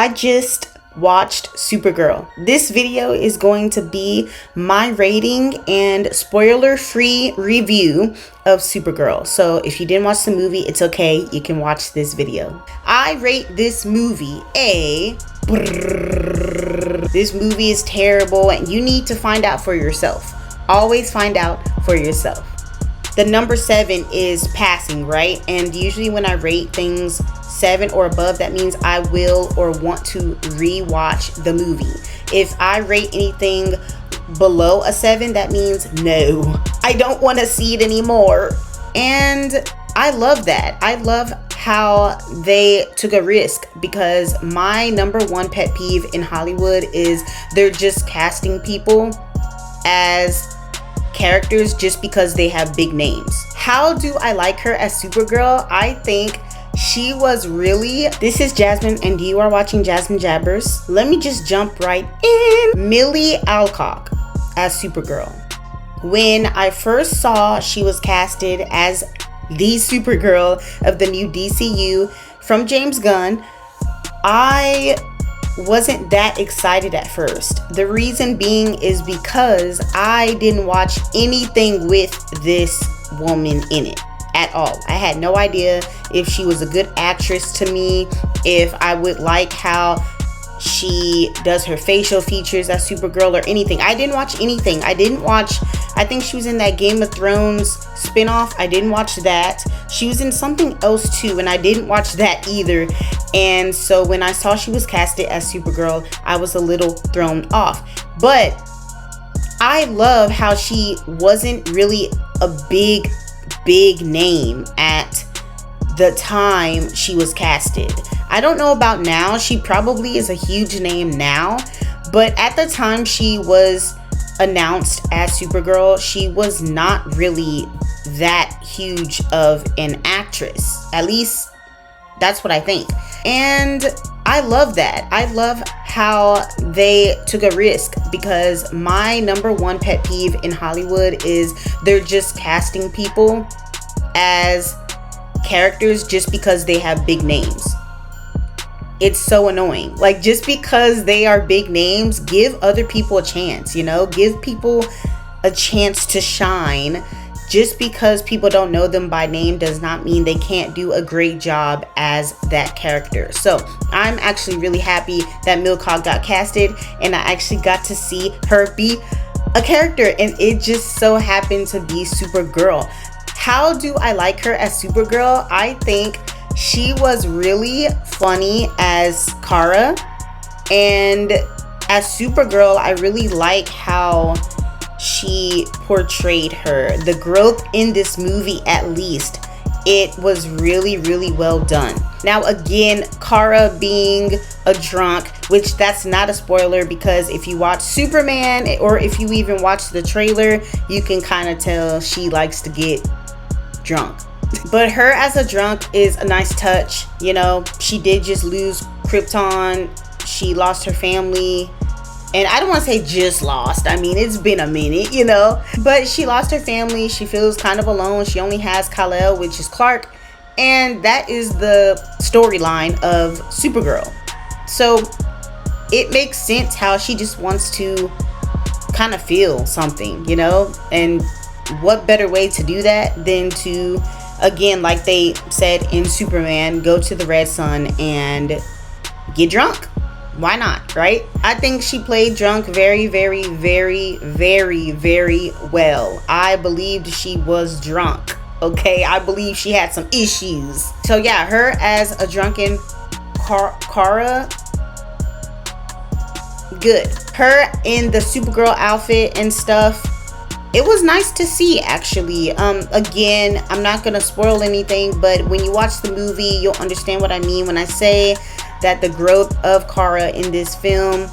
I just watched Supergirl. This video is going to be my rating and spoiler-free review of Supergirl. So if you didn't watch the movie, it's okay. You can watch this video. I rate this movie a... This movie is terrible and you need to find out for yourself. Always find out for yourself. The number 7 is passing, right? And usually when I rate things 7 or above, that means I will or want to rewatch the movie. If I rate anything below a 7, that means no, I don't want to see it anymore. And I love that. I love how they took a risk, because my number one pet peeve in Hollywood is they're just casting people as characters just because they have big names. How do I like her as Supergirl? I think she was really... This is Jasmine and you are watching Jasmine Jabbers. Let me just jump right in. Millie Alcock as Supergirl. When I first saw she was casted as the Supergirl of the new DCU from James Gunn, I wasn't that excited at first. The reason being is because I didn't watch anything with this woman in it at all. I had no idea if she was a good actress to me, if I would like how she does her facial features as Supergirl or anything. I didn't watch anything. I think she was in that Game of Thrones spinoff. I didn't watch that. She was in something else too, and I didn't watch that either. And so when I saw she was casted as Supergirl, I was a little thrown off. But I love how she wasn't really a big name at the time she was casted. I don't know about now. She probably is a huge name now, but at the time she was announced as Supergirl, she was not really that huge of an actress. At least that's what I think. And I love that. I love how they took a risk, because my number one pet peeve in Hollywood is they're just casting people as characters just because they have big names. It's so annoying. Like, just because they are big names, give other people a chance, you know? Give people a chance to shine. Just because people don't know them by name does not mean they can't do a great job as that character. So I'm actually really happy that Milcock got casted and I actually got to see her be a character, and it just so happened to be Supergirl. How do I like her as Supergirl? I think she was really funny as Kara, and as Supergirl, I really like how she portrayed her. The growth in this movie, at least, it was really well done. Now again, Kara being a drunk, which that's not a spoiler, because if you watch Superman or if you even watch the trailer, you can kind of tell she likes to get drunk. But her as a drunk is a nice touch. You know, she did just lose Krypton. She lost her family. And I don't want to say just lost. I mean, it's been a minute, you know. But she lost her family. She feels kind of alone. She only has Kal-El, which is Clark. And that is the storyline of Supergirl. So it makes sense how she just wants to kind of feel something, you know. And what better way to do that than to, again, like they said in Superman, go to the Red Sun and get drunk. Why not, right? I think she played drunk very well. I believed she was drunk. Okay, I believe she had some issues. So yeah, her as a drunken Kara, good. Her in the Supergirl outfit and stuff, it was nice to see, actually. Again, I'm not gonna spoil anything, but when you watch the movie, you'll understand what I mean when I say that the growth of Kara in this film,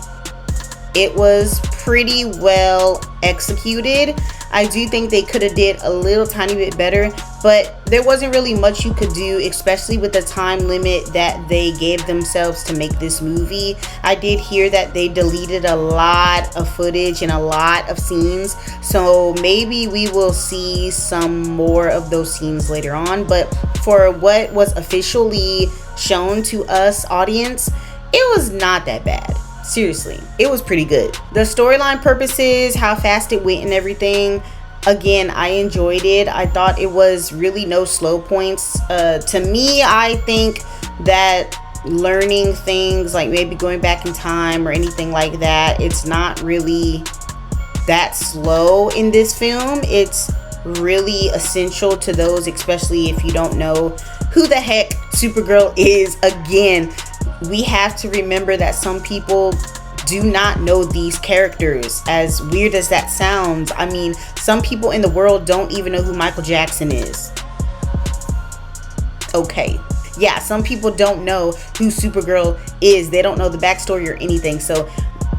it was pretty well executed. I do think they could have did a little tiny bit better, but there wasn't really much you could do, especially with the time limit that they gave themselves to make this movie. I did hear that they deleted a lot of footage and a lot of scenes, so maybe we will see some more of those scenes later on. But for what was officially shown to us audience, It was not that bad. Seriously, it was pretty good. The storyline purposes, how fast it went and everything, again, I enjoyed it. I thought it was really no slow points. To me, I think that learning things like maybe going back in time or anything like that, it's not really that slow in this film. It's really essential to those, especially if you don't know who the heck Supergirl is. Again, we have to remember that some people do not know these characters, as weird as that sounds. I mean, some people in the world don't even know who Michael Jackson is. Okay. Yeah, some people don't know who Supergirl is. They don't know the backstory or anything. So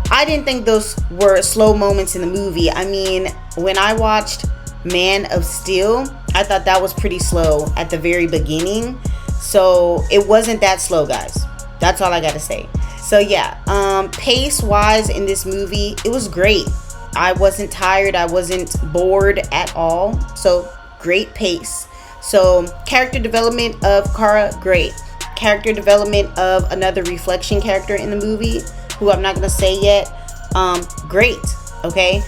I didn't think those were slow moments in the movie. I mean, when I watched Man of Steel, I thought that was pretty slow at the very beginning. So it wasn't that slow, guys. That's all I gotta say. So yeah, pace wise in this movie, it was great. I wasn't tired, I wasn't bored at all. So great pace. So character development of Kara, great. Character development of another reflection character in the movie, who I'm not gonna say yet, great. Okay,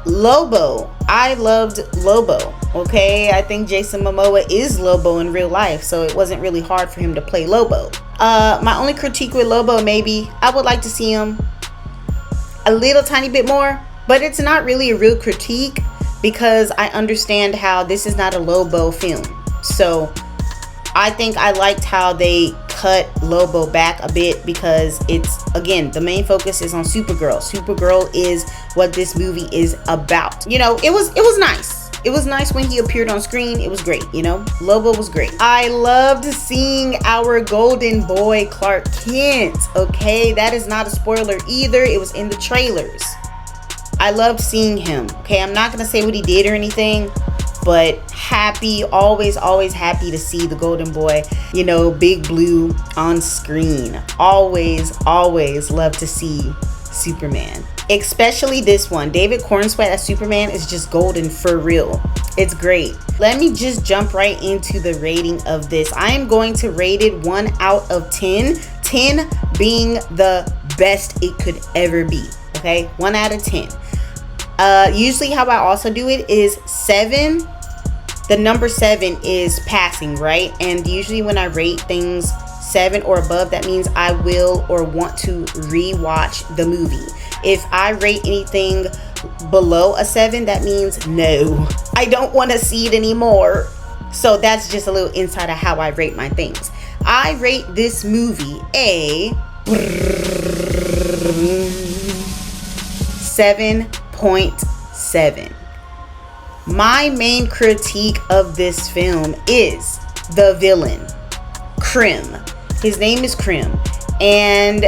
Lobo, I loved Lobo. Okay, I think Jason Momoa is Lobo in real life, so it wasn't really hard for him to play Lobo. My only critique with Lobo, maybe I would like to see him a little tiny bit more, but it's not really a real critique because I understand how this is not a Lobo film. So I think I liked how they cut Lobo back a bit, because it's, again, the main focus is on Supergirl. Supergirl is what this movie is about. You know, it was nice. It was nice when he appeared on screen. It was great, you know. Lobo was great. I loved seeing our golden boy Clark Kent. Okay, that is not a spoiler either. It was in the trailers. I loved seeing him. Okay, I'm not gonna say what he did or anything, but happy, always happy to see the golden boy, you know, Big Blue on screen. Always love to see Superman, especially this one. David Cornsweet as Superman is just golden for real. It's great. Let me just jump right into the rating of this. I am going to rate it 1 out of 10, 10 being the best it could ever be. Okay, 1 out of 10. Usually how I also do it is 7. The number 7 is passing, right? And usually when I rate things 7 or above, that means I will or want to rewatch the movie. If I rate anything below a 7, that means no, I don't want to see it anymore. So that's just a little insight of how I rate my things. I rate this movie a 7.7. My main critique of this film is the villain, Krim. His name is Krim, and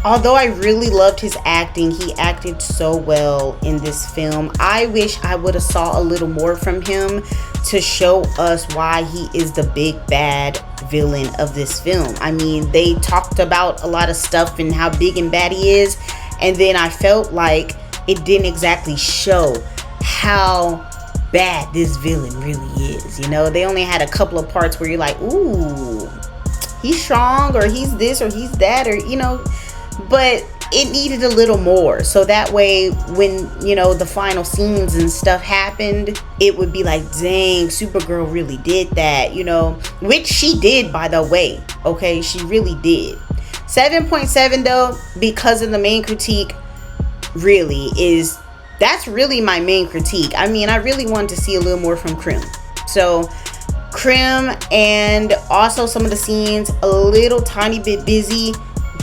although I really loved his acting, he acted so well in this film. I wish I would have saw a little more from him to show us why he is the big bad villain of this film. I mean, they talked about a lot of stuff and how big and bad he is, and then I felt like it didn't exactly show how bad this villain really is. You know, they only had a couple of parts where you're like, ooh, he's strong, or he's this, or he's that, or, you know, but it needed a little more, so that way when, you know, the final scenes and stuff happened, it would be like, dang, Supergirl really did that, you know, which she did, by the way. Okay, she really did. 7.7 though, because of the main critique, really is, that's really my main critique. I mean, I really wanted to see a little more from Krim. So Krim, and also some of the scenes a little tiny bit busy.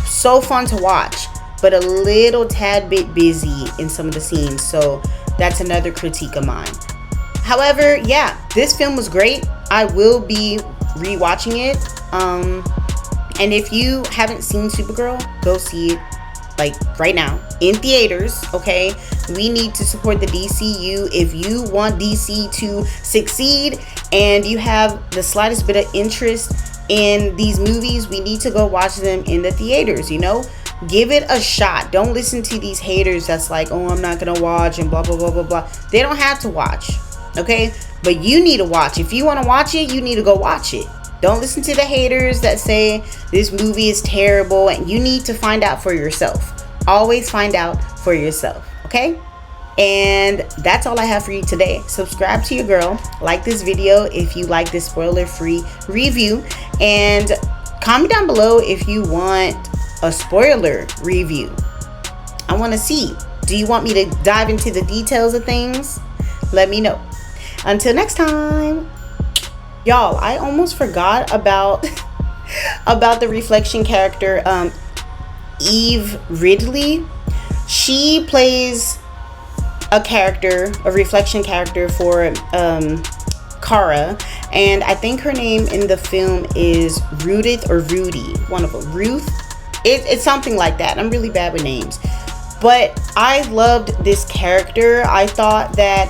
So fun to watch, but a little tad bit busy in some of the scenes. So that's another critique of mine. However, yeah, this film was great. I will be rewatching it. And if you haven't seen Supergirl, go see it, like right now in theaters. Okay, we need to support the DCU. If you want DC to succeed and you have the slightest bit of interest in these movies, we need to go watch them in the theaters. You know, give it a shot. Don't listen to these haters that's like, oh, I'm not gonna watch and blah blah blah blah blah. They don't have to watch, okay? But you need to watch. If you want to watch it, you need to go watch it. Don't listen to the haters that say this movie is terrible, and you need to find out for yourself. Always find out for yourself, okay? And that's all I have for you today. Subscribe to your girl, like this video if you like this spoiler-free review, and comment down below if you want a spoiler review. I want to see. Do you want me to dive into the details of things? Let me know. Until next time. Y'all, I almost forgot about the reflection character, Eve Ridley. She plays a reflection character for Kara, and I think her name in the film is Rudith or Rudy, one of them. Ruth. It's something like that. I'm really bad with names, but I loved this character. I thought that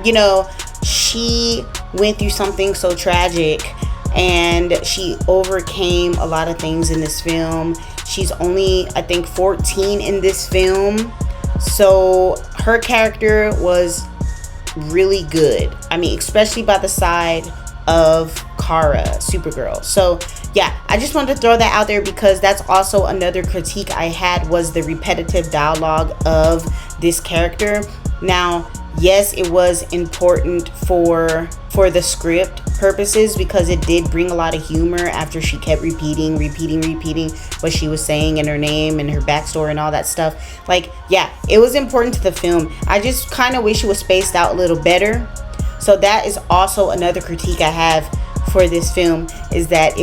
you know, she went through something so tragic and she overcame a lot of things in this film. She's only, I think, 14 in this film, so her character was really good. I mean, especially by the side of Kara, Supergirl. So yeah, I just wanted to throw that out there because that's also another critique I had, was the repetitive dialogue of this character. Now, yes, it was important for the script purposes because it did bring a lot of humor after she kept repeating what she was saying and her name and her backstory and all that stuff. Like, yeah, it was important to the film. I just kind of wish it was spaced out a little better. So that is also another critique I have for this film, is that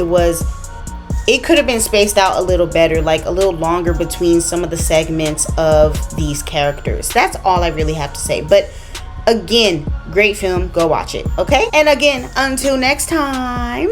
it could have been spaced out a little better, like a little longer between some of the segments of these characters. That's all I really have to say. But again, great film. Go watch it, okay? And again, until next time.